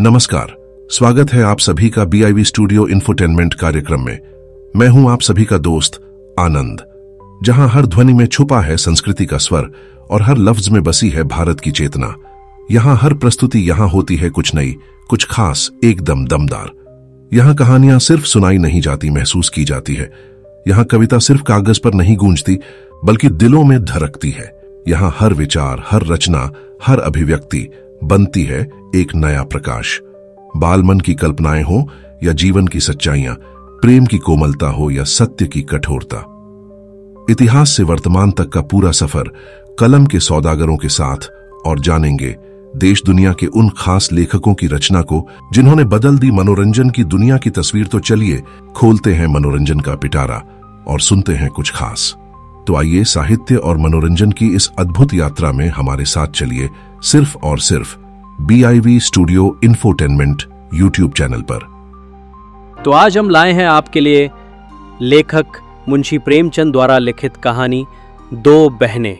नमस्कार, स्वागत है आप सभी का BIV स्टूडियो इंफोटेनमेंट कार्यक्रम में। मैं हूं आप सभी का दोस्त आनंद, जहां हर ध्वनि में छुपा है संस्कृति का स्वर और हर लफ्ज में बसी है भारत की चेतना। यहां हर प्रस्तुति यहां होती है कुछ नई, कुछ खास, एकदम दमदार। यहां कहानियां सिर्फ सुनाई नहीं जाती, महसूस की जाती है। यहां कविता सिर्फ कागज पर नहीं गूंजती, बल्कि दिलों में धड़कती है। यहां हर विचार, हर रचना, हर अभिव्यक्ति बनती है एक नया प्रकाश। बालमन की कल्पनाएं हो या जीवन की सच्चाइयां, प्रेम की कोमलता हो या सत्य की कठोरता, इतिहास से वर्तमान तक का पूरा सफर कलम के सौदागरों के साथ। और जानेंगे देश दुनिया के उन खास लेखकों की रचना को जिन्होंने बदल दी मनोरंजन की दुनिया की तस्वीर। तो चलिए खोलते हैं मनोरंजन का पिटारा और सुनते हैं कुछ खास। तो आइए साहित्य और मनोरंजन की इस अद्भुत यात्रा में हमारे साथ चलिए, सिर्फ और सिर्फ BIV studio infotainment YouTube channel पर। तो आज हम लाए हैं आपके लिए लेखक मुंशी प्रेमचंद द्वारा लिखित कहानी दो बहनें।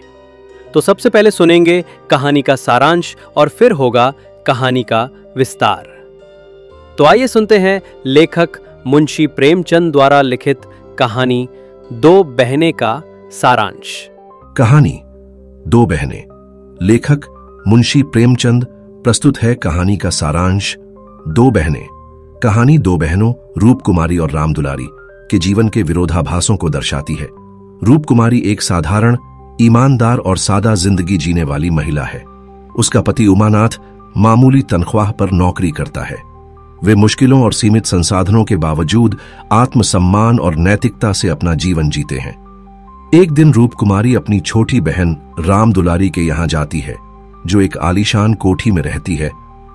तो सबसे पहले सुनेंगे कहानी का सारांश और फिर होगा कहानी का विस्तार। तो आइए सुनते हैं लेखक मुंशी प्रेमचंद द्वारा लिखित कहानी दो बहनें का सारांश। कहानी दो बहनें, लेखक मुंशी प्रेमचंद। प्रस्तुत है कहानी का सारांश दो बहनें। कहानी दो बहनों रूप कुमारी और राम दुलारी के जीवन के विरोधाभासों को दर्शाती है। रूप कुमारी एक साधारण, ईमानदार और सादा जिंदगी जीने वाली महिला है। उसका पति उमानाथ मामूली तनख्वाह पर नौकरी करता है। वे मुश्किलों और सीमित संसाधनों के बावजूद आत्मसम्मान और नैतिकता से अपना जीवन जीते हैं। एक दिन रूप कुमारी अपनी छोटी बहन राम दुलारी के यहां जाती है, जो एक आलीशान कोठी में रहती है,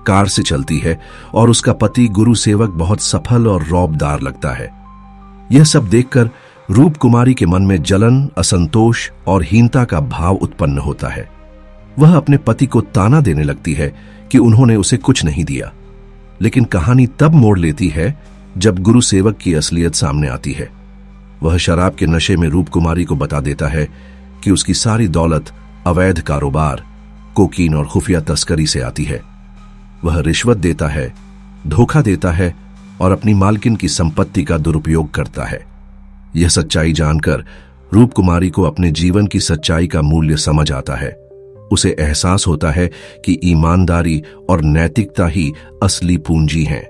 कार से चलती है, और उसका पति गुरु सेवक बहुत सफल और रौबदार लगता है। यह सब देखकर रूप कुमारी के मन में जलन, असंतोष और हीनता का भाव उत्पन्न होता है। वह अपने पति को ताना देने लगती है कि उन्होंने उसे कुछ नहीं दिया। लेकिन कहानी तब मोड़ लेती है जब गुरु सेवक की असलियत सामने आती है। वह शराब के नशे में रूप कुमारी को बता देता है कि उसकी सारी दौलत अवैध कारोबार, कोकीन और खुफिया तस्करी से आती है। वह रिश्वत देता है, धोखा देता है और अपनी मालकिन की संपत्ति का दुरुपयोग करता है। यह सच्चाई जानकर रूप कुमारी को अपने जीवन की सच्चाई का मूल्य समझ आता है। उसे एहसास होता है कि ईमानदारी और नैतिकता ही असली पूंजी हैं।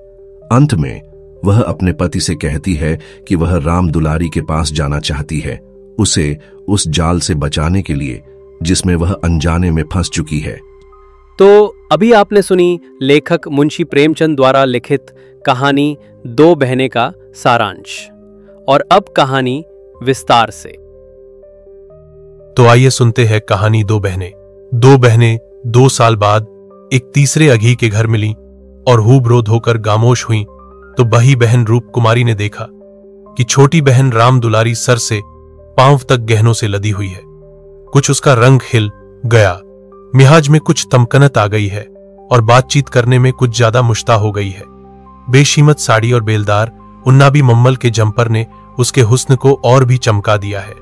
अंत में वह अपने पति से कहती है कि वह राम दुलारी के पास जाना चाहती है, उसे उस जाल से बचाने के लिए जिसमें वह अनजाने में फंस चुकी है। तो अभी आपने सुनी लेखक मुंशी प्रेमचंद द्वारा लिखित कहानी दो बहनें का सारांश, और अब कहानी विस्तार से। तो आइए सुनते हैं कहानी दो बहनें। दो बहनें 2 साल बाद एक तीसरे अघी के घर मिली और हूबरोध होकर गामोश हुईं। तो बही बहन रूप कुमारी ने देखा कि छोटी बहन राम दुलारी सर से पांव तक गहनों से लदी हुई है। कुछ उसका रंग हिल गया, मिजाज में कुछ तमकनत आ गई है और बातचीत करने में कुछ ज्यादा मुश्ता हो गई है। बेशीमत साड़ी और बेलदार उन्नाबी मम्मल के जंपर ने उसके हुस्न को और भी चमका दिया है।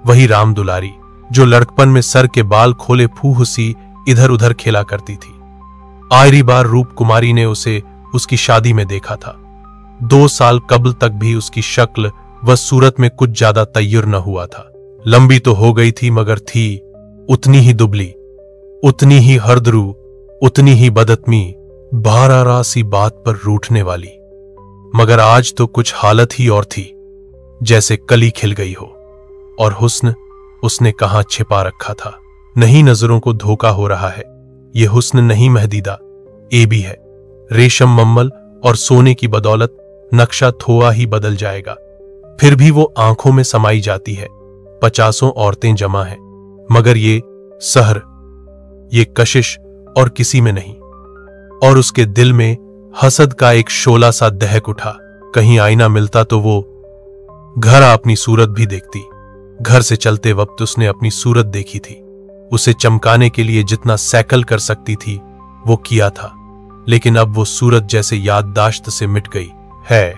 वही राम दुलारी जो लड़कपन में सर के बाल खोले फूह सी इधर उधर खेला करती थी। आखिरी बार रूप कुमारी ने उसे उसकी शादी में देखा था। 2 साल कबल तक भी उसकी शक्ल व सूरत में कुछ ज्यादा तैयार न हुआ था। लंबी तो हो गई थी, मगर थी उतनी ही दुबली, उतनी ही हरदरू, उतनी ही बदतमी, बारह सी बात पर रूठने वाली। मगर आज तो कुछ हालत ही और थी, जैसे कली खिल गई हो। और हुस्न उसने कहां छिपा रखा था। नहीं नजरों को धोखा हो रहा है, ये हुस्न नहीं महदीदा, ए भी है। रेशम मम्मल और सोने की बदौलत नक्शा थोआ ही बदल जाएगा, फिर भी वो आंखों में समाई जाती है। 50 औरतें जमा हैं, मगर ये सहर, ये कशिश और किसी में नहीं। और उसके दिल में हसद का एक शोला सा दहक उठा। कहीं आईना मिलता तो वो घर अपनी सूरत भी देखती। घर से चलते वक्त उसने अपनी सूरत देखी थी। उसे चमकाने के लिए जितना सैकल कर सकती थी वो किया था, लेकिन अब वो सूरत जैसे याददाश्त से मिट गई है।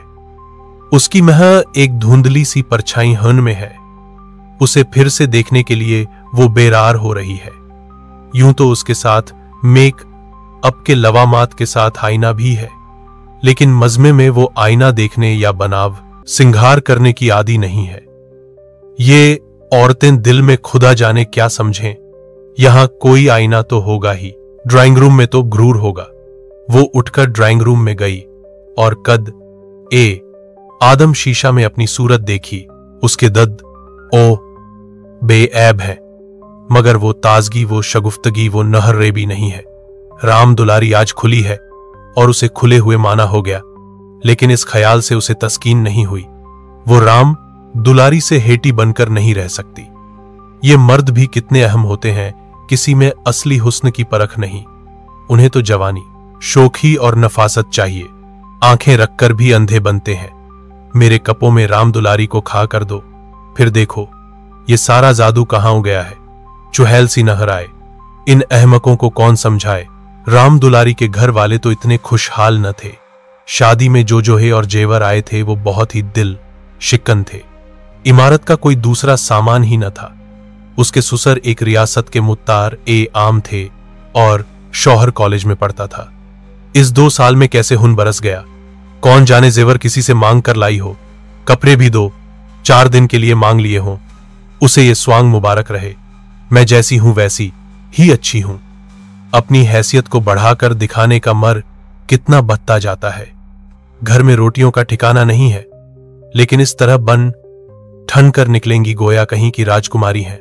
उसकी मह एक धुंधली सी परछाई हन में है। उसे फिर से देखने के लिए वो बेरार हो रही है। यूं तो उसके साथ मेक अब के लवामात के साथ आईना भी है, लेकिन मजमे में वो आईना देखने या बनाव सिंगार करने की आदी नहीं है। ये औरतें दिल में खुदा जाने क्या समझें, यहां कोई आईना तो होगा ही, ड्राइंग रूम में तो घरूर होगा। वो उठकर ड्राइंग रूम में गई और कद आदम शीशा में अपनी सूरत देखी। उसके दद बेऐब है, मगर वो ताजगी, वो शगुफ्तगी, वो नहर-रेबी नहीं है। राम दुलारी आज खुली है और उसे खुले हुए माना हो गया, लेकिन इस ख्याल से उसे तस्कीन नहीं हुई। वो राम दुलारी से हेटी बनकर नहीं रह सकती। ये मर्द भी कितने अहम होते हैं, किसी में असली हुस्न की परख नहीं। उन्हें तो जवानी, शोखी और नफासत चाहिए। आंखें रखकर भी अंधे बनते हैं। मेरे कपों में राम दुलारी को खा कर दो, फिर देखो ये सारा जादू कहां गया है। चुहैल सी नहर आए, इन अहमकों को कौन समझाए। राम दुलारी के घर वाले तो इतने खुशहाल न थे। शादी में जो जोहे और जेवर आए थे वो बहुत ही दिल शिकन थे। इमारत का कोई दूसरा सामान ही न था। उसके ससुर एक रियासत के मुत्तार आम थे और शौहर कॉलेज में पढ़ता था। इस 2 साल में कैसे हुन बरस गया, कौन जाने जेवर किसी से मांग कर लाई हो, कपड़े भी 2-4 दिन के लिए मांग लिए हों। उसे ये स्वांग मुबारक रहे। मैं जैसी हूं वैसी ही अच्छी हूं। अपनी हैसियत को बढ़ाकर दिखाने का मर कितना बढ़ता जाता है। घर में रोटियों का ठिकाना नहीं है, लेकिन इस तरह बन ठन कर निकलेंगी गोया कहीं की राजकुमारी हैं।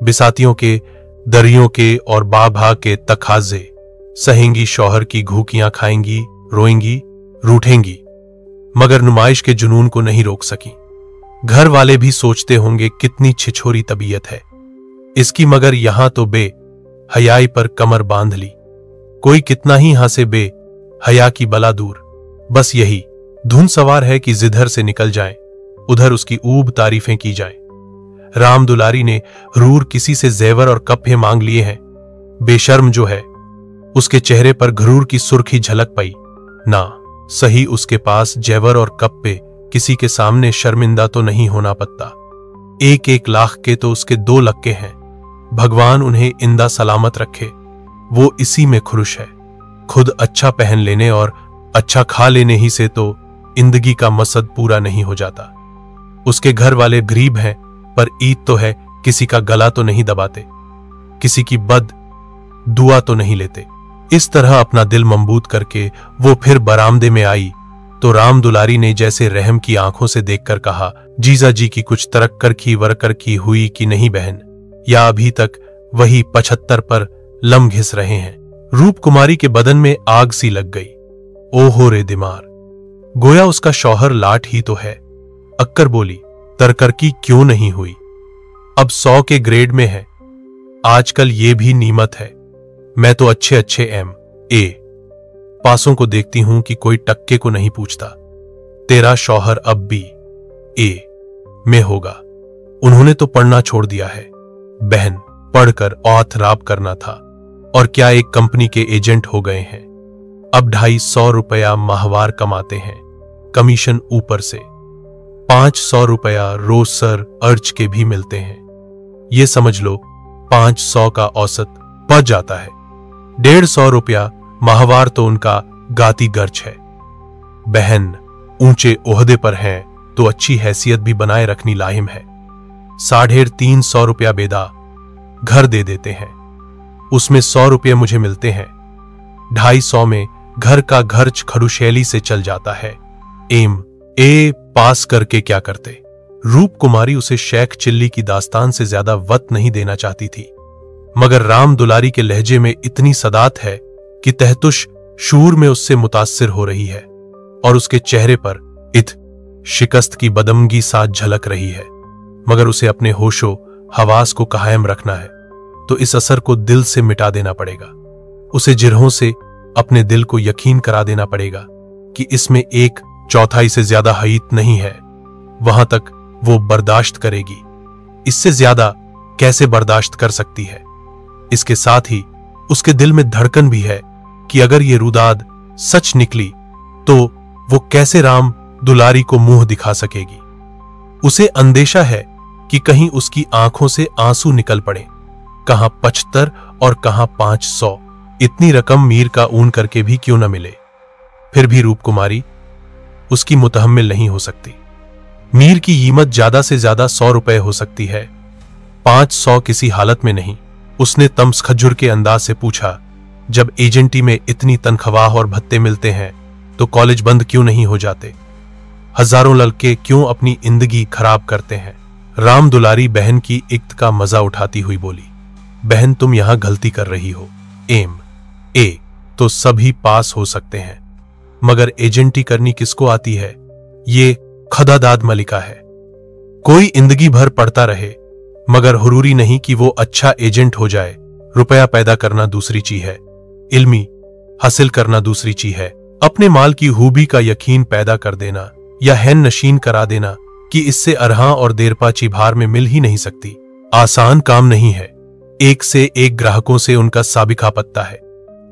बिसातियों के, दरियों के और बाभा के तखाजे सहेंगी, शौहर की घूकियां खाएंगी, रोएंगी, रूठेंगी, मगर नुमाइश के जुनून को नहीं रोक सकी। घर वाले भी सोचते होंगे कितनी छिछोरी तबीयत है इसकी, मगर यहां तो हयाई पर कमर बांध ली। कोई कितना ही हंसे, हया की बला दूर। बस यही धुन सवार है कि जिधर से निकल जाए उधर उसकी ऊब तारीफें की जाएं। राम दुलारी ने रूर किसी से जेवर और कप्पे मांग लिए हैं। बेशर्म जो है, उसके चेहरे पर घरूर की सुर्खी झलक पाई। ना सही उसके पास जेवर और कप्पे किसी के सामने शर्मिंदा तो नहीं होना पड़ता। 1-1 लाख के तो उसके 2 लक्के हैं। भगवान उन्हें इंदा सलामत रखे। वो इसी में खुश है। खुद अच्छा पहन लेने और अच्छा खा लेने ही से तो जिंदगी का मकसद पूरा नहीं हो जाता। उसके घर वाले गरीब हैं, पर ईद तो है, किसी का गला तो नहीं दबाते, किसी की बद दुआ तो नहीं लेते। इस तरह अपना दिल मजबूत करके वो फिर बरामदे में आई तो राम दुलारी ने जैसे रहम की आंखों से देखकर कहा, जीजा जी की कुछ तरक्कर की वरकर की हुई कि नहीं बहन, या अभी तक वही 75 पर लम घिस रहे हैं। रूप कुमारी के बदन में आग सी लग गई। ओहो रे दिमार, गोया उसका शौहर लाट ही तो है। अक्कर बोली, तरकरकी क्यों नहीं हुई, अब 100 के ग्रेड में है। आजकल ये भी नीमत है। मैं तो अच्छे MA पासों को देखती हूं कि कोई टक्के को नहीं पूछता। तेरा शौहर अब BA में होगा। उन्होंने तो पढ़ना छोड़ दिया है। बहन, पढ़कर औथ-राब करना था, और क्या एक कंपनी के एजेंट हो गए हैं। अब 250 रुपया माहवार कमाते हैं, कमीशन ऊपर से। 500 रुपया रोज सर अर्ज के भी मिलते हैं। ये समझ लो 500 का औसत पड़ जाता है। 150 रुपया माहवार तो उनका गाती गर्ज है। बहन ऊंचे ओहदे पर हैं तो अच्छी हैसियत भी बनाए रखनी लाहिम है। 350 रुपया बेदा घर दे देते हैं, उसमें 100 रुपये मुझे मिलते हैं। 250 में घर का खर्च खड़ुशैली से चल जाता है। MA पास करके क्या करते। रूप कुमारी उसे शेख चिल्ली की दास्तान से ज्यादा वक्त नहीं देना चाहती थी, मगर राम दुलारी के लहजे में इतनी सदात है कि तहतुश शूर में उससे मुतासिर हो रही है, और उसके चेहरे पर शिकस्त की बदमगी साथ झलक रही है। मगर उसे अपने होशो हवास को कायम रखना है, तो इस असर को दिल से मिटा देना पड़ेगा। उसे जिरहों से अपने दिल को यकीन करा देना पड़ेगा कि इसमें 1/4 से ज्यादा हईत नहीं है। वहां तक वो बर्दाश्त करेगी, इससे ज्यादा कैसे बर्दाश्त कर सकती है। इसके साथ ही उसके दिल में धड़कन भी है कि अगर ये रुदाद सच निकली तो वो कैसे राम दुलारी को मुंह दिखा सकेगी। उसे अंदेशा है कि कहीं उसकी आंखों से आंसू निकल पड़े, कहां 75 और कहां 500। इतनी रकम मीर का ऊन करके भी क्यों न मिले। फिर भी रूप कुमारी उसकी मुतहम्मिल नहीं हो सकती। मीर की कीमत ज्यादा से ज्यादा 100 रुपए हो सकती है, 500 किसी हालत में नहीं। उसने तमस्खजुर के अंदाज से पूछा, जब एजेंटी में इतनी तनख्वाह और भत्ते मिलते हैं तो कॉलेज बंद क्यों नहीं हो जाते? हजारों लड़के क्यों अपनी जिंदगी खराब करते हैं? राम दुलारी बहन की इक्त का मजा उठाती हुई बोली, बहन तुम यहां गलती कर रही हो। एम ए तो सभी पास हो सकते हैं, मगर एजेंटी करनी किसको आती है? ये खदादाद मलिका है। कोई जिंदगी भर पढ़ता रहे, मगर हुरूरी नहीं कि वो अच्छा एजेंट हो जाए। रुपया पैदा करना दूसरी चीज है, इल्मी हासिल करना दूसरी चीज है। अपने माल की खूबी का यकीन पैदा कर देना या हैन नशीन करा देना कि इससे अरहा और देरपाची भार में मिल ही नहीं सकती, आसान काम नहीं है। एक से एक ग्राहकों से उनका साबिका पत्ता है।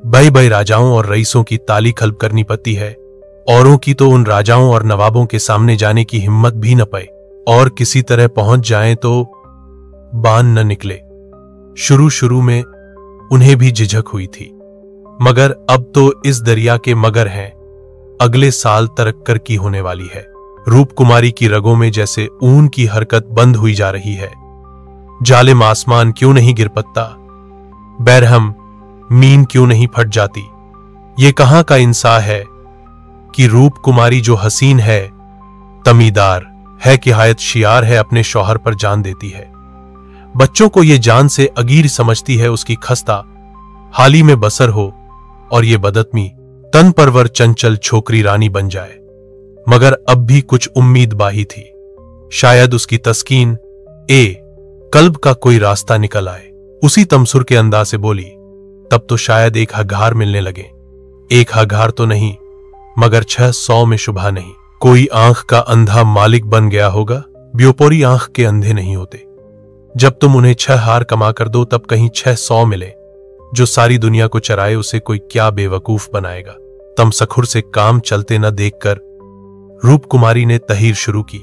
बड़े बड़े राजाओं और रईसों की ताली खल्ब करनी पड़ती है, औरों की तो उन राजाओं और नवाबों के सामने जाने की हिम्मत भी न पाए, और किसी तरह पहुंच जाएं तो बान न निकले। शुरू शुरू में उन्हें भी झिझक हुई थी, मगर अब तो इस दरिया के मगर हैं। अगले साल तरक्कर की होने वाली है। रूप कुमारी की रगों में जैसे ऊन की हरकत बंद हुई जा रही है। जालिम आसमान क्यों नहीं गिर पड़ता? बैरहम मीन क्यों नहीं फट जाती? ये कहां का इंसाफ है कि रूप कुमारी जो हसीन है, तमीदार है, किहायत शियार है, अपने शौहर पर जान देती है। बच्चों को ये जान से अगीर समझती है उसकी खस्ता हाली में बसर हो और ये बदतमी तन परवर चंचल छोकरी रानी बन जाए। मगर अब भी कुछ उम्मीद बाही थी, शायद उसकी तस्कीन कल्ब का कोई रास्ता निकल आए। उसी तमसुर के अंदाज से बोली, तब तो शायद एक हगार मिलने लगे। एक हगार तो नहीं, मगर 600 में शुभा नहीं। कोई आंख का अंधा मालिक बन गया होगा। ब्योपोरी आंख के अंधे नहीं होते। जब तुम उन्हें 6 हार कमा कर दो तब कहीं 600 मिले। जो सारी दुनिया को चराए उसे कोई क्या बेवकूफ बनाएगा। तमसखुर से काम चलते न देखकर रूप कुमारी ने तहीर शुरू की,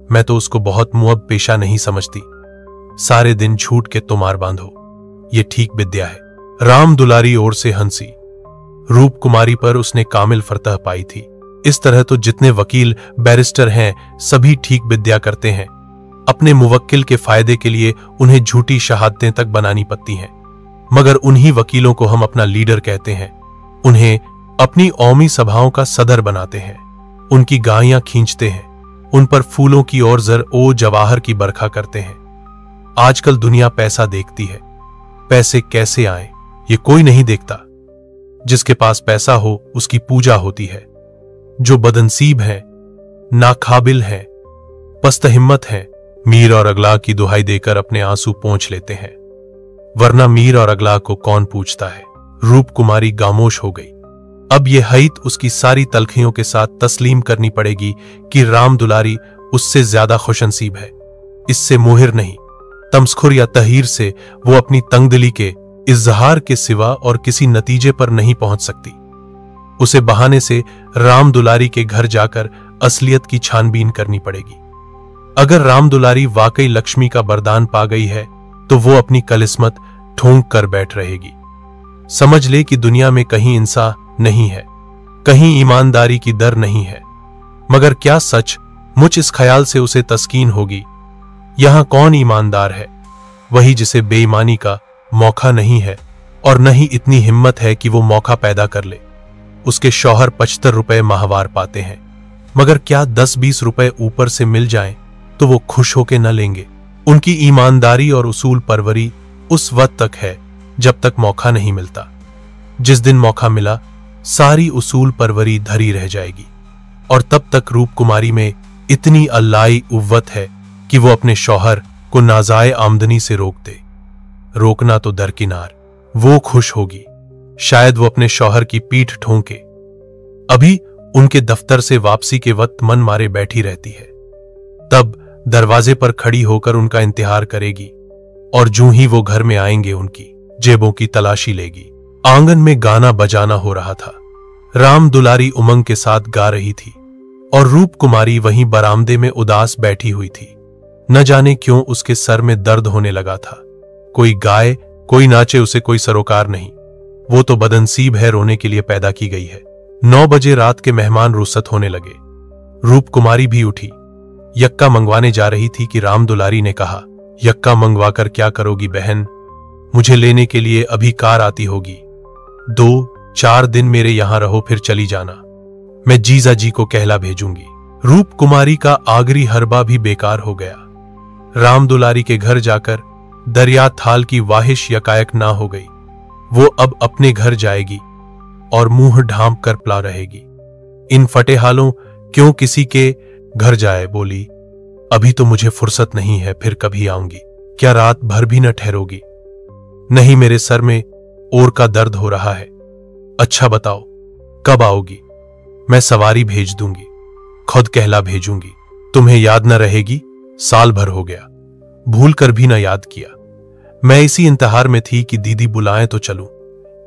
मैं तो उसको बहुत मुअब पेशा नहीं समझती। सारे दिन झूठ के तुमार बांधो, ये ठीक विद्या है। राम दुलारी ओर से हंसी। रूप कुमारी पर उसने कामिल फतह पाई थी। इस तरह तो जितने वकील बैरिस्टर हैं सभी ठीक विद्या करते हैं। अपने मुवक्किल के फायदे के लिए उन्हें झूठी शहादतें तक बनानी पड़ती हैं, मगर उन्हीं वकीलों को हम अपना लीडर कहते हैं। उन्हें अपनी कौमी सभाओं का सदर बनाते हैं, उनकी गायें खींचते हैं, उन पर फूलों की और जर ओ जवाहर की बरखा करते हैं। आजकल दुनिया पैसा देखती है, पैसे कैसे आए ये कोई नहीं देखता। जिसके पास पैसा हो उसकी पूजा होती है। जो बदनसीब है, नाकाबिल है, पस्त हिम्मत है, मीर और अगला की दुहाई देकर अपने आंसू पोंछ लेते हैं, वरना मीर और अगला को कौन पूछता है। रूप कुमारी खामोश हो गई। अब यह हईत उसकी सारी तलखियों के साथ तस्लीम करनी पड़ेगी कि राम दुलारी उससे ज्यादा खुशनसीब है। इससे मोहिर नहीं, तमस्खुर या तहीर से वो अपनी तंगदिली के इजहार के सिवा और किसी नतीजे पर नहीं पहुंच सकती। उसे बहाने से राम दुलारी के घर जाकर असलियत की छानबीन करनी पड़ेगी। अगर राम दुलारी वाकई लक्ष्मी का वरदान पा गई है तो वो अपनी कलिस्मत ठोंक कर बैठ रहेगी। समझ ले कि दुनिया में कहीं इंसाफ नहीं है, कहीं ईमानदारी की दर नहीं है। मगर क्या सच मुझ इस ख्याल से उसे तस्कीन होगी, यहां कौन ईमानदार है? वही जिसे बेईमानी का मौका नहीं है और न ही इतनी हिम्मत है कि वो मौका पैदा कर ले। उसके शौहर 75 रुपए माहवार पाते हैं, मगर क्या 10-20 रुपए ऊपर से मिल जाएं तो वो खुश होके न लेंगे। उनकी ईमानदारी और उसूल परवरी उस वक्त तक है जब तक मौका नहीं मिलता। जिस दिन मौका मिला सारी उसूल परवरी धरी रह जाएगी, और तब तक रूप कुमारी में इतनी अल्लाई उव्वत है कि वो अपने शौहर को नाजाए आमदनी से रोक दे। रोकना तो दरकिनार, वो खुश होगी। शायद वो अपने शौहर की पीठ ठोंके। अभी उनके दफ्तर से वापसी के वक्त मन मारे बैठी रहती है, तब दरवाजे पर खड़ी होकर उनका इंतजार करेगी, और जूं ही वो घर में आएंगे उनकी जेबों की तलाशी लेगी। आंगन में गाना बजाना हो रहा था। राम दुलारी उमंग के साथ गा रही थी और रूप कुमारी वहीं बरामदे में उदास बैठी हुई थी। न जाने क्यों उसके सर में दर्द होने लगा था। कोई गाए कोई नाचे उसे कोई सरोकार नहीं। वो तो बदनसीब है, रोने के लिए पैदा की गई है। 9 बजे रात के मेहमान रुखसत होने लगे। रूप कुमारी भी उठी, यक्का मंगवाने जा रही थी कि राम दुलारी ने कहा, यक्का मंगवाकर क्या करोगी बहन, मुझे लेने के लिए अभी कार आती होगी। 2-4 दिन मेरे यहां रहो, फिर चली जाना, मैं जीजा जी को कहला भेजूंगी। रूप कुमारी का आगरी हरबा भी बेकार हो गया। राम दुलारी के घर जाकर दरिया थाल की वाहिश यकायक ना हो गई। वो अब अपने घर जाएगी और मुंह ढांप कर पला रहेगी। इन फटेहालों क्यों किसी के घर जाए, बोली, अभी तो मुझे फुर्सत नहीं है, फिर कभी आऊंगी। क्या रात भर भी न ठहरोगी? नहीं, मेरे सर में ओर का दर्द हो रहा है। अच्छा बताओ कब आओगी? मैं सवारी भेज दूंगी, खुद कहला भेजूंगी। तुम्हें याद न रहेगी? साल भर हो गया, भूल कर भी न याद किया। मैं इसी इंतहार में थी कि दीदी बुलाएं तो चलूं।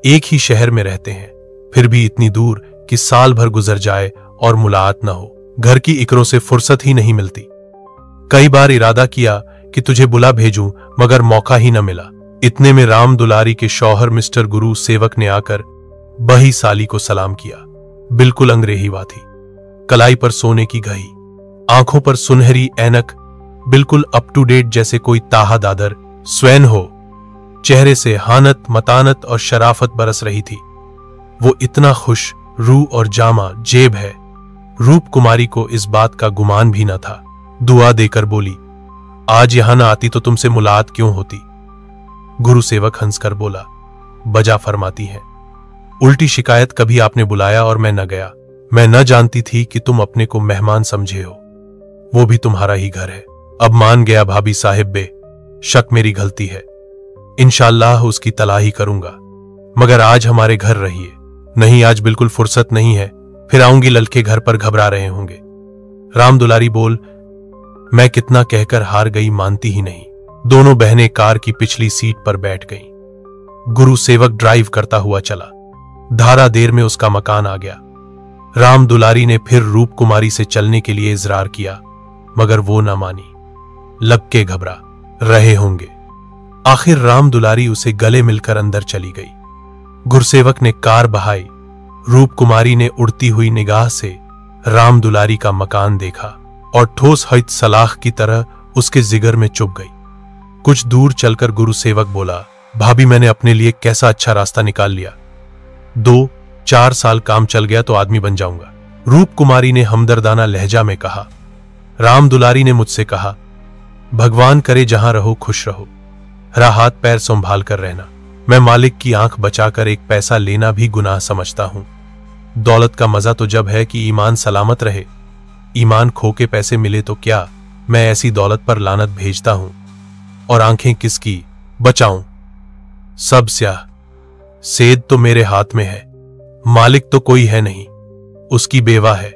एक ही शहर में रहते हैं, फिर भी इतनी दूर कि साल भर गुजर जाए और मुलाकात न हो। घर की इकरों से फुर्सत ही नहीं मिलती। कई बार इरादा किया कि तुझे बुला भेजूं, मगर मौका ही न मिला। इतने में राम दुलारी के शौहर मिस्टर गुरु सेवक ने आकर बही साली को सलाम किया। बिल्कुल अंग्रेही वा थी, कलाई पर सोने की घड़ी, आंखों पर सुनहरी ऐनक, बिल्कुल अप टू डेट जैसे कोई ताहा दादर स्वयं हो। चेहरे से हानत, मतानत और शराफत बरस रही थी। वो इतना खुश रू और जामा जेब है, रूप कुमारी को इस बात का गुमान भी न था। दुआ देकर बोली, आज यहां न आती तो तुमसे मुलाकात क्यों होती? गुरु सेवक हंसकर बोला, बजा फरमाती हैं, उल्टी शिकायत कभी आपने बुलाया और मैं न गया। मैं न जानती थी कि तुम अपने को मेहमान समझे हो, वो भी तुम्हारा ही घर है। अब मान गया भाभी साहिब बे, शक मेरी गलती है, इंशाअल्लाह उसकी तलाही करूंगा, मगर आज हमारे घर रहिए। नहीं, आज बिल्कुल फुर्सत नहीं है, फिर आऊंगी। ललके घर पर घबरा रहे होंगे। राम दुलारी बोल, मैं कितना कहकर हार गई, मानती ही नहीं। दोनों बहनें कार की पिछली सीट पर बैठ गईं। गुरु सेवक ड्राइव करता हुआ चला। धारा देर में उसका मकान आ गया। राम दुलारी ने फिर रूप कुमारी से चलने के लिए इजरार किया, मगर वो न मानी। लग के घबरा रहे होंगे। आखिर राम दुलारी उसे गले मिलकर अंदर चली गई। गुरसेवक ने कार बहाई। रूप कुमारी ने उड़ती हुई निगाह से राम दुलारी का मकान देखा और ठोस हईत सलाख की तरह उसके जिगर में चुभ गई। कुछ दूर चलकर गुरुसेवक बोला, भाभी मैंने अपने लिए कैसा अच्छा रास्ता निकाल लिया। 2-4 साल काम चल गया तो आदमी बन जाऊंगा। रूप कुमारी ने हमदर्दाना लहजा में कहा। राम दुलारी ने मुझसे कहा, भगवान करे जहां रहो खुश रहो, हाथ पैर संभाल कर रहना। मैं मालिक की आंख बचाकर एक पैसा लेना भी गुनाह समझता हूं। दौलत का मजा तो जब है कि ईमान सलामत रहे। ईमान खो के पैसे मिले तो क्या मैं ऐसी दौलत पर लानत भेजता हूं? और आंखें किसकी बचाऊं? सब स्याह। सेद तो मेरे हाथ में है, मालिक तो कोई है नहीं, उसकी बेवा है।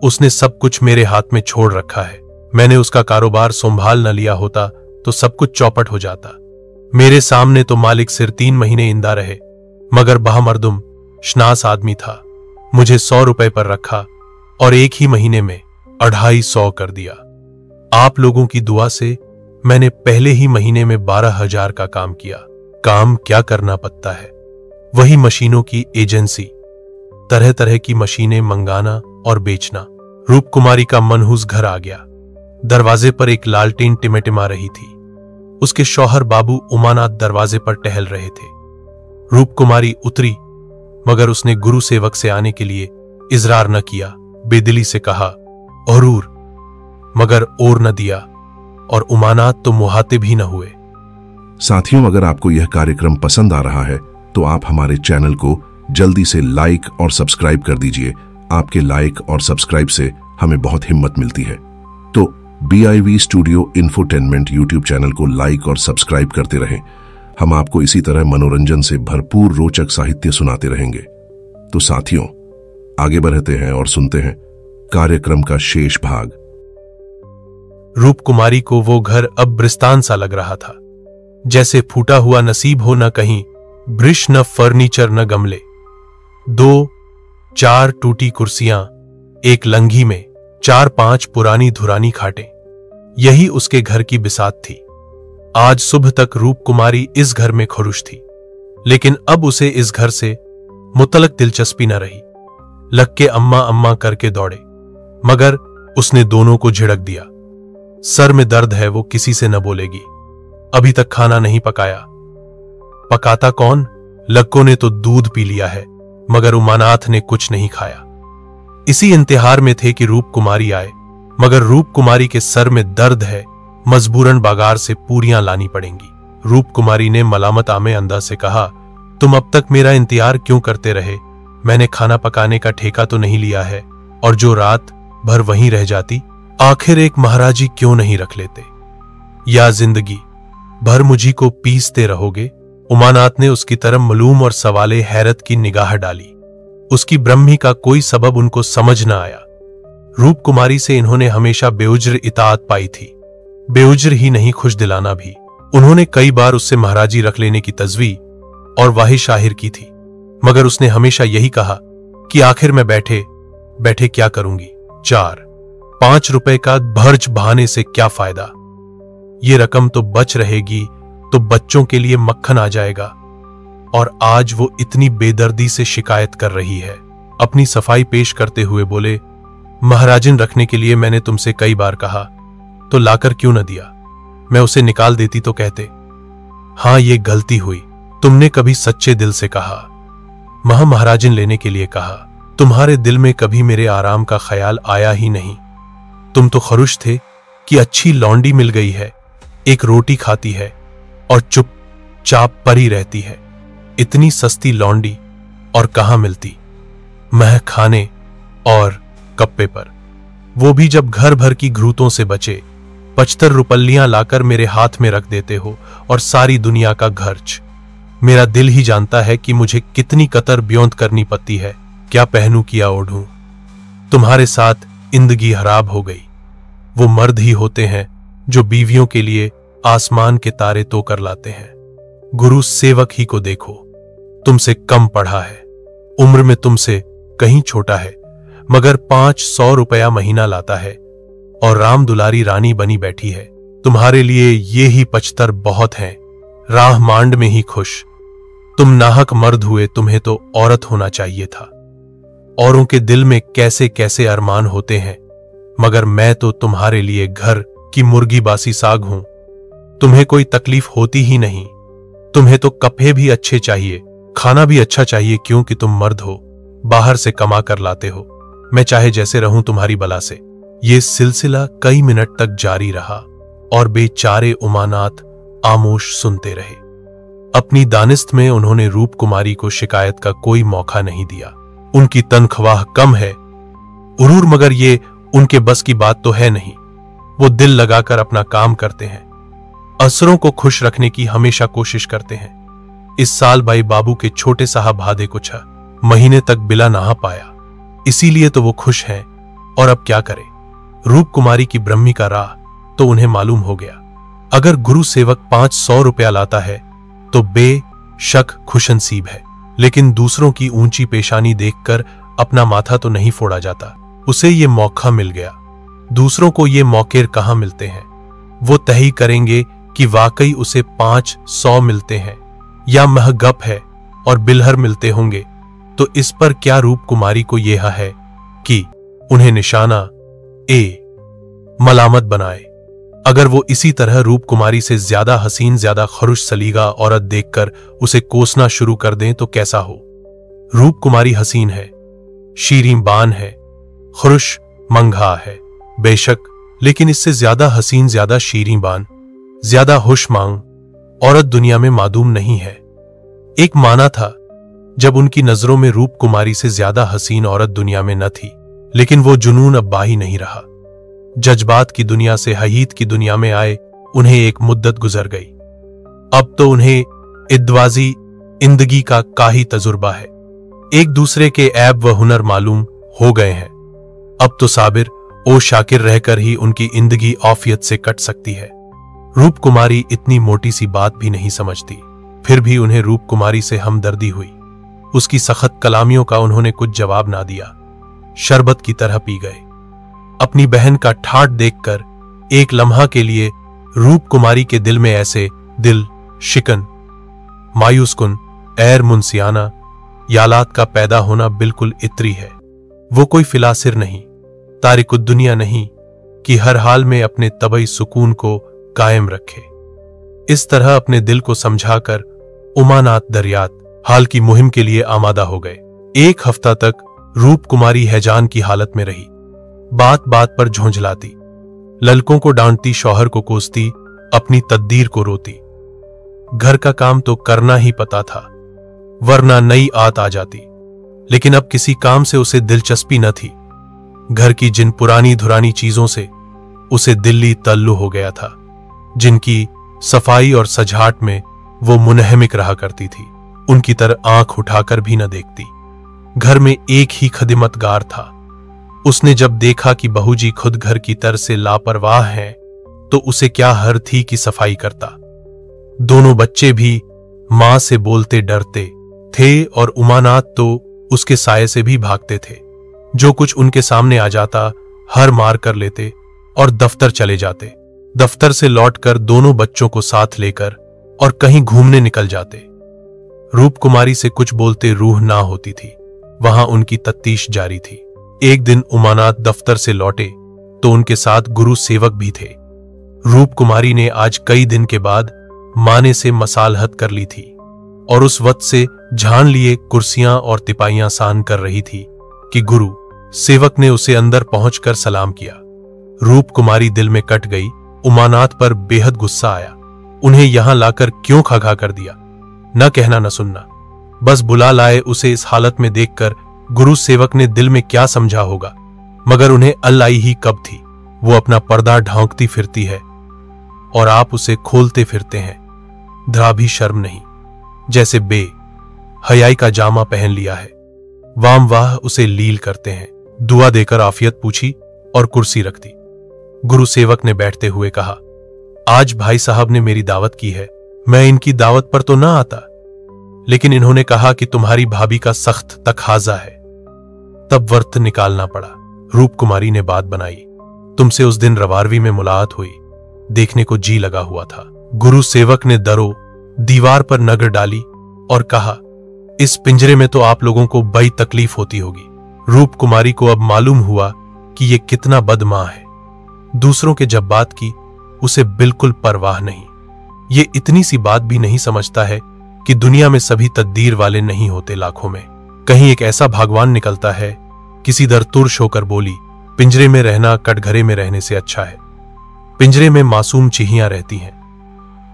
उसने सब कुछ मेरे हाथ में छोड़ रखा है। मैंने उसका कारोबार संभाल न लिया होता तो सब कुछ चौपट हो जाता। मेरे सामने तो मालिक सिर 3 महीने इंदा रहे, मगर बहमर्दुम शनास आदमी था। मुझे 100 रुपए पर रखा और एक ही महीने में 250 कर दिया। आप लोगों की दुआ से मैंने पहले ही महीने में 12,000 का काम किया। काम क्या करना पड़ता है, वही मशीनों की एजेंसी, तरह तरह की मशीनें मंगाना और बेचना। रूप कुमारी का मनहूस घर आ गया। दरवाजे पर एक लालटेन टिमटिमा रही थी। उसके शौहर बाबू उमानाथ दरवाजे पर टहल रहे थे। रूप कुमारी उतरी, मगर उसने गुरु सेवक से आने के लिए इजरार न किया। बेदिली से कहा, औरूर, मगर और न दिया, और उमानाथ तो मुहातिब ही न हुए। साथियों, अगर आपको यह कार्यक्रम पसंद आ रहा है तो आप हमारे चैनल को जल्दी से लाइक और सब्सक्राइब कर दीजिए। आपके लाइक और सब्सक्राइब से हमें बहुत हिम्मत मिलती है। तो BIV studio infotainment YouTube channel को लाइक और सब्सक्राइब करते रहें। हम आपको इसी तरह मनोरंजन से भरपूर रोचक साहित्य सुनाते रहेंगे। तो साथियों, आगे बढ़ते हैं और सुनते हैं कार्यक्रम का शेष भाग। रूप कुमारी को वो घर अब ब्रिस्तान सा लग रहा था, जैसे फूटा हुआ नसीब हो, न कहीं ब्रिश, न फर्नीचर, न गमले। 2-4 टूटी कुर्सियां, एक लंघी में 4-5 पुरानी धुरानी खाटें, यही उसके घर की बिसात थी। आज सुबह तक रूप कुमारी इस घर में खुश थी, लेकिन अब उसे इस घर से मुतलक दिलचस्पी न रही। लक्के अम्मा अम्मा करके दौड़े, मगर उसने दोनों को झिड़क दिया। सर में दर्द है, वो किसी से न बोलेगी। अभी तक खाना नहीं पकाया। पकाता कौन? लक्को ने तो दूध पी लिया है, मगर उमानाथ ने कुछ नहीं खाया। इसी इंतहार में थे कि रूप कुमारी आए, मगर रूप कुमारी के सर में दर्द है, मजबूरन बाजार से पूरियां लानी पड़ेंगी। रूप कुमारी ने मलामत आमे अंदाज से कहा, तुम अब तक मेरा इंतजार क्यों करते रहे? मैंने खाना पकाने का ठेका तो नहीं लिया है, और जो रात भर वहीं रह जाती, आखिर एक महाराजी क्यों नहीं रख लेते? या जिंदगी भर मुझी को पीसते रहोगे? उमानाथ ने उसकी तरफ मलूम और सवाले हैरत की निगाह डाली। उसकी ब्रह्मी का कोई सबब उनको समझ न आया। रूप कुमारी से इन्होंने हमेशा बेउज्र इताअत पाई थी, बेउज्र ही नहीं खुश दिलाना भी। उन्होंने कई बार उससे महाराजी रख लेने की तजवी और वाही शाहिर की थी, मगर उसने हमेशा यही कहा कि आखिर मैं बैठे बैठे क्या करूंगी? 4-5 रुपए का भर्ज बहाने से क्या फायदा? ये रकम तो बच रहेगी तो बच्चों के लिए मक्खन आ जाएगा। और आज वो इतनी बेदर्दी से शिकायत कर रही है। अपनी सफाई पेश करते हुए बोले, महाराजिन रखने के लिए मैंने तुमसे कई बार कहा, तो लाकर क्यों न दिया? मैं उसे निकाल देती तो कहते, हां ये गलती हुई, तुमने कभी सच्चे दिल से कहा। महाराजिन लेने के लिए कहा। तुम्हारे दिल में कभी मेरे आराम का ख्याल आया ही नहीं। तुम तो खरुश थे कि अच्छी लौंडी मिल गई है, एक रोटी खाती है और चुपचाप परी रहती है। इतनी सस्ती लौंडी और कहां मिलती? मह खाने और कप्पे पर, वो भी जब घर भर की घरूतों से बचे। 75 रुपल्लियां लाकर मेरे हाथ में रख देते हो और सारी दुनिया का खर्च। मेरा दिल ही जानता है कि मुझे कितनी कतर ब्योंत करनी पड़ती है। क्या पहनूं किया ओढ़ूं? तुम्हारे साथ जिंदगी हराब हो गई। वो मर्द ही होते हैं जो बीवियों के लिए आसमान के तारे तो कर लाते हैं। गुरु सेवक ही को देखो, तुमसे कम पढ़ा है, उम्र में तुमसे कहीं छोटा है, मगर 500 रुपया महीना लाता है और राम दुलारी रानी बनी बैठी है। तुम्हारे लिए ये ही 75 बहुत हैं, राह मांड में ही खुश। तुम नाहक मर्द हुए, तुम्हें तो औरत होना चाहिए था। औरों के दिल में कैसे कैसे अरमान होते हैं, मगर मैं तो तुम्हारे लिए घर की मुर्गी बासी साग हूं। तुम्हें कोई तकलीफ होती ही नहीं। तुम्हें तो कपड़े भी अच्छे चाहिए, खाना भी अच्छा चाहिए, क्योंकि तुम मर्द हो, बाहर से कमा कर लाते हो। मैं चाहे जैसे रहूं तुम्हारी बला से। ये सिलसिला कई मिनट तक जारी रहा और बेचारे उमानाथ आमोश सुनते रहे। अपनी दानिस्त में उन्होंने रूप कुमारी को शिकायत का कोई मौका नहीं दिया। उनकी तनख्वाह कम है उरूर, मगर ये उनके बस की बात तो है नहीं। वो दिल लगाकर अपना काम करते हैं, असरों को खुश रखने की हमेशा कोशिश करते हैं। इस साल भाई बाबू के छोटे साहब भादे को 6 महीने तक बिला नहा पाया, इसीलिए तो वो खुश हैं। और अब क्या करें? रूप कुमारी की ब्रह्मी का राह तो उन्हें मालूम हो गया। अगर गुरु सेवक 500 रुपया लाता है तो बेशक खुशनसीब है, लेकिन दूसरों की ऊंची पेशानी देखकर अपना माथा तो नहीं फोड़ा जाता। उसे ये मौका मिल गया। दूसरों को ये मौके कहां मिलते हैं? वो तय करेंगे कि वाकई उसे 500 मिलते हैं या महगप है और बिलहर मिलते होंगे। तो इस पर क्या रूप कुमारी को यह है कि उन्हें निशाना मलामत बनाए? अगर वो इसी तरह रूप कुमारी से ज्यादा हसीन, ज्यादा खरुश सलीगा औरत देखकर उसे कोसना शुरू कर दें तो कैसा हो? रूप कुमारी हसीन है, शीरीं बान है, खरुश मंगा है बेशक, लेकिन इससे ज्यादा हसीन, ज्यादा शीरीं बान, ज्यादा हुश मांग औरत दुनिया में मादूम नहीं है। एक माना था जब उनकी नजरों में रूप कुमारी से ज्यादा हसीन औरत दुनिया में न थी, लेकिन वो जुनून अब बाही नहीं रहा। जज्बात की दुनिया से हईत की दुनिया में आए उन्हें एक मुद्दत गुजर गई। अब तो उन्हें इद्वाजी जिंदगी का ही तजुर्बा है। एक दूसरे के ऐब व हुनर मालूम हो गए हैं। अब तो साबिर ओ शाकिर रहकर ही उनकी जिंदगी आफियत से कट सकती है। रूप कुमारी इतनी मोटी सी बात भी नहीं समझती, फिर भी उन्हें रूप कुमारी से हमदर्दी हुई। उसकी सख्त कलामियों का उन्होंने कुछ जवाब ना दिया, शरबत की तरह पी गए। अपनी बहन का ठाठ देखकर एक लम्हा के लिए रूप कुमारी के दिल में ऐसे दिल शिकन, मायूसकुन एर मुंसियाना यालात का पैदा होना बिल्कुल इत्री है। वो कोई फिलासिर नहीं, तारिकुद्दुनिया नहीं कि हर हाल में अपने तबई सुकून को कायम रखे। इस तरह अपने दिल को समझाकर उमानात दरियात हाल की मुहिम के लिए आमादा हो गए। 1 हफ्ता तक रूप कुमारी हैजान की हालत में रही। बात बात पर झोंझलाती, ललकों को डांटती, शौहर को कोसती, अपनी तकदीर को रोती। घर का काम तो करना ही पता था, वरना नई आत आ जाती, लेकिन अब किसी काम से उसे दिलचस्पी न थी। घर की जिन पुरानी धुरानी चीजों से उसे दिल्ली तल्लु हो गया था, जिनकी सफाई और सजावट में वो मुनहमिक रहा करती थी, उनकी तरह आंख उठाकर भी न देखती। घर में एक ही खिदमतगार था। उसने जब देखा कि बहूजी खुद घर की तरह से लापरवाह हैं, तो उसे क्या हर थी कि सफाई करता। दोनों बच्चे भी मां से बोलते डरते थे और उमानात तो उसके साये से भी भागते थे। जो कुछ उनके सामने आ जाता हर मार कर लेते और दफ्तर चले जाते। दफ्तर से लौटकर दोनों बच्चों को साथ लेकर और कहीं घूमने निकल जाते। रूप कुमारी से कुछ बोलते रूह ना होती थी, वहां उनकी तफ्तीश जारी थी। एक दिन उमानात दफ्तर से लौटे तो उनके साथ गुरु सेवक भी थे। रूप कुमारी ने आज कई दिन के बाद माने से मसालहत कर ली थी और उस वक्त से झान लिए कुर्सियां और तिपाइयां सान कर रही थी कि गुरु सेवक ने उसे अंदर पहुंचकर सलाम किया। रूप कुमारी दिल में कट गई। उमानात पर बेहद गुस्सा आया। उन्हें यहां लाकर क्यों खगा कर दिया? न कहना न सुनना, बस बुला लाए। उसे इस हालत में देखकर गुरु सेवक ने दिल में क्या समझा होगा, मगर उन्हें अल्लाई ही कब थी। वो अपना पर्दा ढांकती फिरती है और आप उसे खोलते फिरते हैं। धरा भी शर्म नहीं, जैसे बे हयाई का जामा पहन लिया है। वाम वाह उसे लील करते हैं। दुआ देकर आफियत पूछी और कुर्सी रख दी। गुरु सेवक ने बैठते हुए कहा, आज भाई साहब ने मेरी दावत की है। मैं इनकी दावत पर तो ना आता, लेकिन इन्होंने कहा कि तुम्हारी भाभी का सख्त तकाजा है, तब वर्त निकालना पड़ा। रूप कुमारी ने बात बनाई। तुमसे उस दिन रवारवी में मुलाकात हुई, देखने को जी लगा हुआ था। गुरु सेवक ने दरो दीवार पर नजर डाली और कहा, इस पिंजरे में तो आप लोगों को बड़ी तकलीफ होती होगी। रूप कुमारी को अब मालूम हुआ कि ये कितना बदमाश है। दूसरों के जज्बात की उसे बिल्कुल परवाह नहीं। ये इतनी सी बात भी नहीं समझता है कि दुनिया में सभी तकदीर वाले नहीं होते लाखों में। कहीं एक ऐसा भगवान निकलता है। किसी दर तुर्श होकर बोली, पिंजरे में रहना कटघरे में रहने से अच्छा है। पिंजरे में मासूम चिहियां रहती हैं,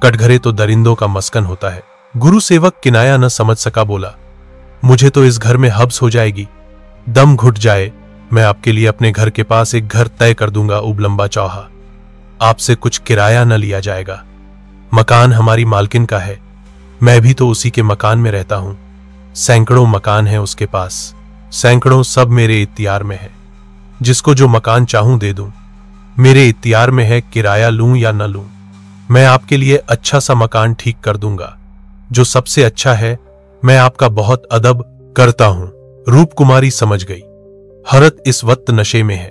कटघरे तो दरिंदों का मस्कन होता है। गुरु सेवक किनाया न समझ सका, बोला, मुझे तो इस घर में हब्स हो जाएगी। दम घुट जाए, मैं आपके लिए अपने घर के पास एक घर तय कर दूंगा, उबलंबा चौहा। आपसे कुछ किराया न लिया जाएगा। मकान हमारी मालकिन का है, मैं भी तो उसी के मकान में रहता हूं। सैकड़ों मकान है उसके पास, सैकड़ों, सब मेरे इख्तियार में है। जिसको जो मकान चाहूं दे दूं, मेरे इख्तियार में है, किराया लूं या न लूं। मैं आपके लिए अच्छा सा मकान ठीक कर दूंगा, जो सबसे अच्छा है। मैं आपका बहुत अदब करता हूं। रूप कुमारी समझ गई। हरत इस वक्त नशे में है,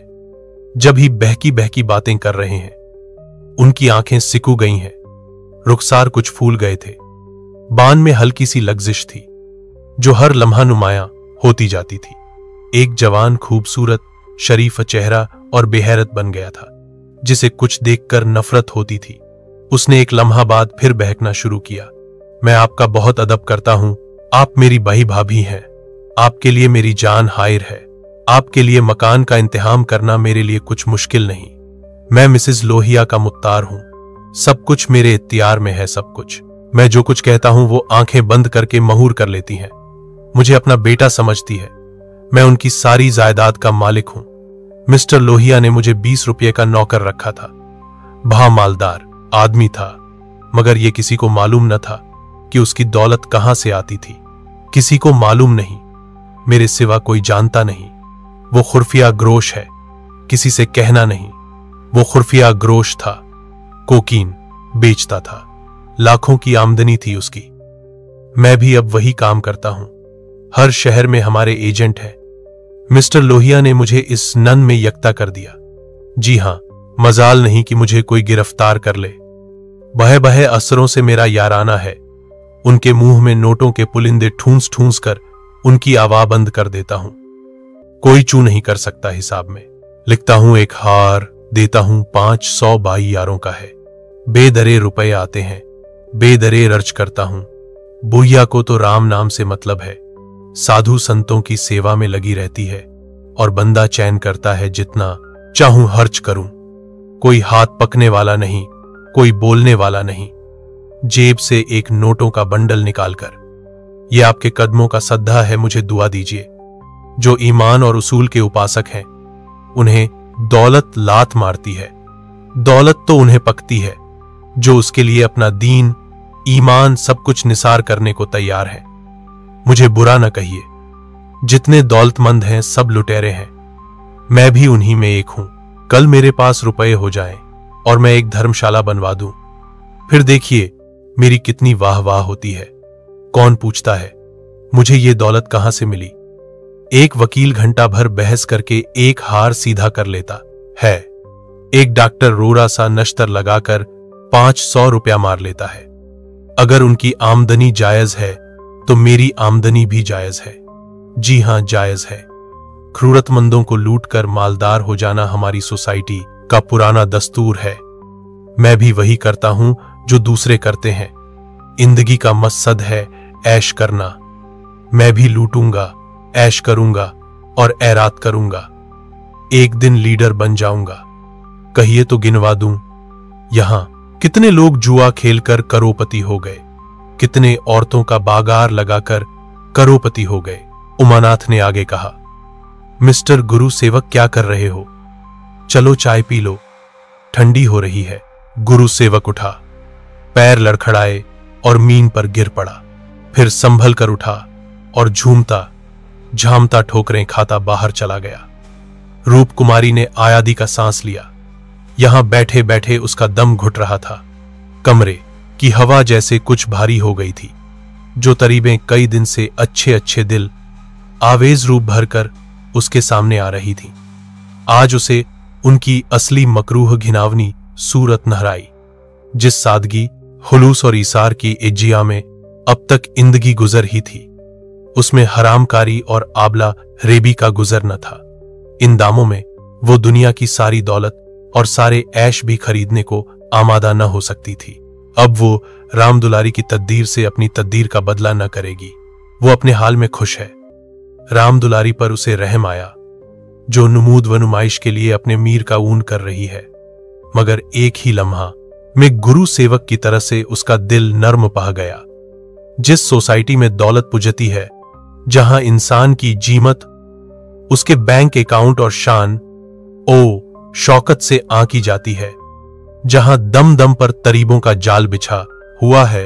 जब ही बहकी बहकी बातें कर रहे हैं। उनकी आंखें सिकुड़ गई हैं, रुखसार कुछ फूल गए थे। बान में हल्की सी लग्जिश थी, जो हर लम्हा नुमाया होती जाती थी। एक जवान, खूबसूरत, शरीफ चेहरा और बेहरत बन गया था, जिसे कुछ देखकर नफरत होती थी। उसने एक लम्हा बाद फिर बहकना शुरू किया। मैं आपका बहुत अदब करता हूं, आप मेरी बही भाभी हैं। आपके लिए मेरी जान हायर है। आपके लिए मकान का इंतजाम करना मेरे लिए कुछ मुश्किल नहीं। मैं मिसेस लोहिया का मुख्तार हूं। सब कुछ मेरे इख्तियार में है, सब कुछ। मैं जो कुछ कहता हूं वो आंखें बंद करके महूर कर लेती हैं। मुझे अपना बेटा समझती है। मैं उनकी सारी जायदाद का मालिक हूं। मिस्टर लोहिया ने मुझे 20 रुपये का नौकर रखा था। भा मालदार आदमी था, मगर यह किसी को मालूम न था कि उसकी दौलत कहां से आती थी। किसी को मालूम नहीं, मेरे सिवा कोई जानता नहीं। वो खुफिया ग्रोश है, किसी से कहना नहीं। वो खुफिया ग्रोश था, कोकीन बेचता था। लाखों की आमदनी थी उसकी। मैं भी अब वही काम करता हूं। हर शहर में हमारे एजेंट हैं। मिस्टर लोहिया ने मुझे इस नन में यकता कर दिया। जी हां, मजाल नहीं कि मुझे कोई गिरफ्तार कर ले। बहे बहे असरों से मेरा याराना है। उनके मुंह में नोटों के पुलिंदे ठूंस ठूंस कर उनकी आवाज बंद कर देता हूं। कोई चू नहीं कर सकता हिसाब में। लिखता हूं एक हार, देता हूं 500 बाई यारों का है। बेदरे रुपए आते हैं, बेदरे अर्ज करता हूं। बुढ़िया को तो राम नाम से मतलब है, साधु संतों की सेवा में लगी रहती है और बंदा चैन करता है जितना चाहूं खर्च करूं। कोई हाथ पकने वाला नहीं, कोई बोलने वाला नहीं। जेब से एक नोटों का बंडल निकालकर, यह आपके कदमों का सद्दा है, मुझे दुआ दीजिए। जो ईमान और उसूल के उपासक हैं, उन्हें दौलत लात मारती है। दौलत तो उन्हें पकती है जो उसके लिए अपना दीन, ईमान सब कुछ निसार करने को तैयार है। मुझे बुरा न कहिए, जितने दौलतमंद हैं सब लुटेरे हैं। मैं भी उन्हीं में एक हूं। कल मेरे पास रुपए हो जाएं और मैं एक धर्मशाला बनवा दूं, फिर देखिए मेरी कितनी वाह वाह होती है। कौन पूछता है मुझे ये दौलत कहां से मिली। एक वकील घंटा भर बहस करके एक हार सीधा कर लेता है। एक डॉक्टर रोरा सा नश्तर लगाकर 500 रुपया मार लेता है। अगर उनकी आमदनी जायज है तो मेरी आमदनी भी जायज है। जी हां, जायज है। जरूरतमंदों को लूटकर मालदार हो जाना हमारी सोसाइटी का पुराना दस्तूर है। मैं भी वही करता हूं जो दूसरे करते हैं। जिंदगी का मकसद है ऐश करना। मैं भी लूटूंगा, ऐश करूंगा और ऐरात करूंगा। एक दिन लीडर बन जाऊंगा। कहिए तो गिनवा दूं, यहां कितने लोग जुआ खेलकर करोड़पति हो गए, कितने औरतों का बागार लगाकर करोड़पति हो गए। उमानाथ ने आगे कहा, मिस्टर गुरु सेवक क्या कर रहे हो? चलो चाय पी लो, ठंडी हो रही है। गुरु सेवक उठा, पैर लड़खड़ाए और मीन पर गिर पड़ा। फिर संभल कर उठा और झूमता झामता ठोकरें खाता बाहर चला गया। रूप कुमारी ने आयादी का सांस लिया। यहां बैठे बैठे उसका दम घुट रहा था। कमरे की हवा जैसे कुछ भारी हो गई थी। जो तरीबें कई दिन से अच्छे अच्छे दिल आवेज रूप भरकर उसके सामने आ रही थी, आज उसे उनकी असली मकरूह घिनावनी सूरत नहराई। जिस सादगी, हुलूस और ईसार की इज्जिया में अब तक जिंदगी गुजर ही थी, उसमें हरामकारी और आबला रेबी का गुजर न था। इन दामों में वो दुनिया की सारी दौलत और सारे ऐश भी खरीदने को आमादा न हो सकती थी। अब वो राम दुलारी की तकदीर से अपनी तकदीर का बदला न करेगी। वो अपने हाल में खुश है। राम दुलारी पर उसे रहम आया, जो नुमूद व नुमाइश के लिए अपने मीर का ऊन कर रही है। मगर एक ही लम्हा में गुरु सेवक की तरह से उसका दिल नर्म पह गया। जिस सोसाइटी में दौलत पुजती है, जहां इंसान की जीमत उसके बैंक अकाउंट और शान ओ शौकत से आंकी जाती है, जहां दम दम पर तरीबों का जाल बिछा हुआ है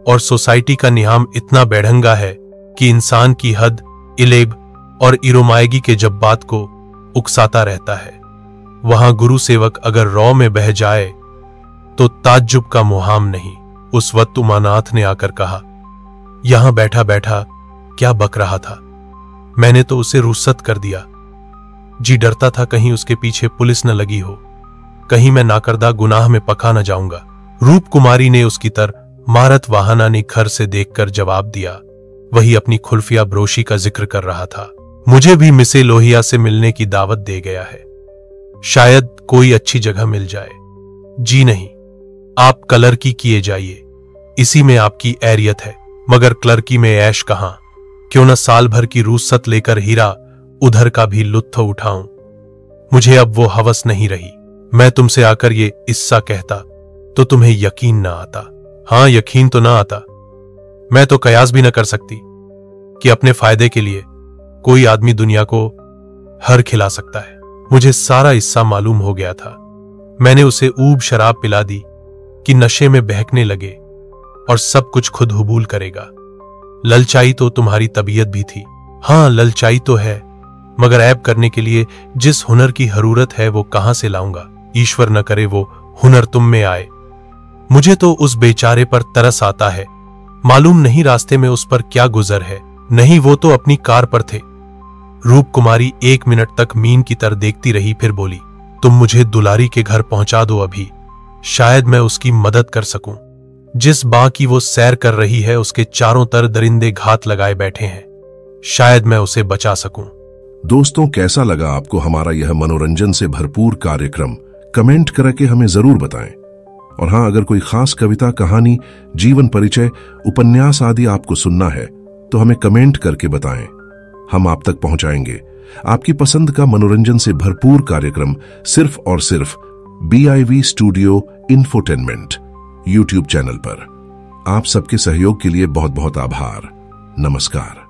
और सोसाइटी का नियाम इतना बेढंगा है कि इंसान की हद, इलेब और इरोमायगी के जज्बात को उकसाता रहता है, वहां गुरु सेवक अगर रौ में बह जाए तो ताज्जुब का मुहाम नहीं। उस वक्त उमानाथ ने आकर कहा, यहां बैठा बैठा क्या बक रहा था? मैंने तो उसे रुस्सत कर दिया। जी डरता था कहीं उसके पीछे पुलिस न लगी हो, कहीं मैं नाकर्दा गुनाह में पका न जाऊंगा। रूप कुमारी ने उसकी तरफ मारत वाहना ने घर से देखकर जवाब दिया। वही अपनी खुल्फिया ब्रोशी का जिक्र कर रहा था। मुझे भी मिसे लोहिया से मिलने की दावत दे गया है, शायद कोई अच्छी जगह मिल जाए। जी नहीं, आप क्लर्की किए जाइए, इसी में आपकी ऐरियत है। मगर क्लर्की में ऐश कहां? क्यों न साल भर की रुस्सत लेकर हीरा उधर का भी लुत्फ उठाऊं। मुझे अब वो हवस नहीं रही। मैं तुमसे आकर ये इस्सा कहता तो तुम्हें यकीन ना आता। हां, यकीन तो ना आता। मैं तो कयास भी न कर सकती कि अपने फायदे के लिए कोई आदमी दुनिया को हर खिला सकता है। मुझे सारा हिस्सा मालूम हो गया था। मैंने उसे ऊब शराब पिला दी कि नशे में बहकने लगे और सब कुछ खुद हुबूल करेगा। ललचाई तो तुम्हारी तबीयत भी थी। हां, ललचाई तो है, मगर ऐब करने के लिए जिस हुनर की जरूरत है वो कहां से लाऊंगा? ईश्वर न करे वो हुनर तुम में आए। मुझे तो उस बेचारे पर तरस आता है। मालूम नहीं रास्ते में उस पर क्या गुजर है। नहीं, वो तो अपनी कार पर थे। रूप कुमारी 1 मिनट तक मीन की तरह देखती रही, फिर बोली, तुम मुझे दुलारी के घर पहुंचा दो अभी, शायद मैं उसकी मदद कर सकूं। जिस बाग की वो सैर कर रही है उसके चारों तरफ दरिंदे घात लगाए बैठे हैं। शायद मैं उसे बचा सकूं। दोस्तों, कैसा लगा आपको हमारा यह मनोरंजन से भरपूर कार्यक्रम? कमेंट करके हमें जरूर बताएं। और हाँ, अगर कोई खास कविता, कहानी, जीवन परिचय, उपन्यास आदि आपको सुनना है तो हमें कमेंट करके बताएं। हम आप तक पहुंचाएंगे आपकी पसंद का मनोरंजन से भरपूर कार्यक्रम सिर्फ और सिर्फ BIV studio infotainment YouTube channel पर। आप सबके सहयोग के लिए बहुत बहुत आभार। नमस्कार।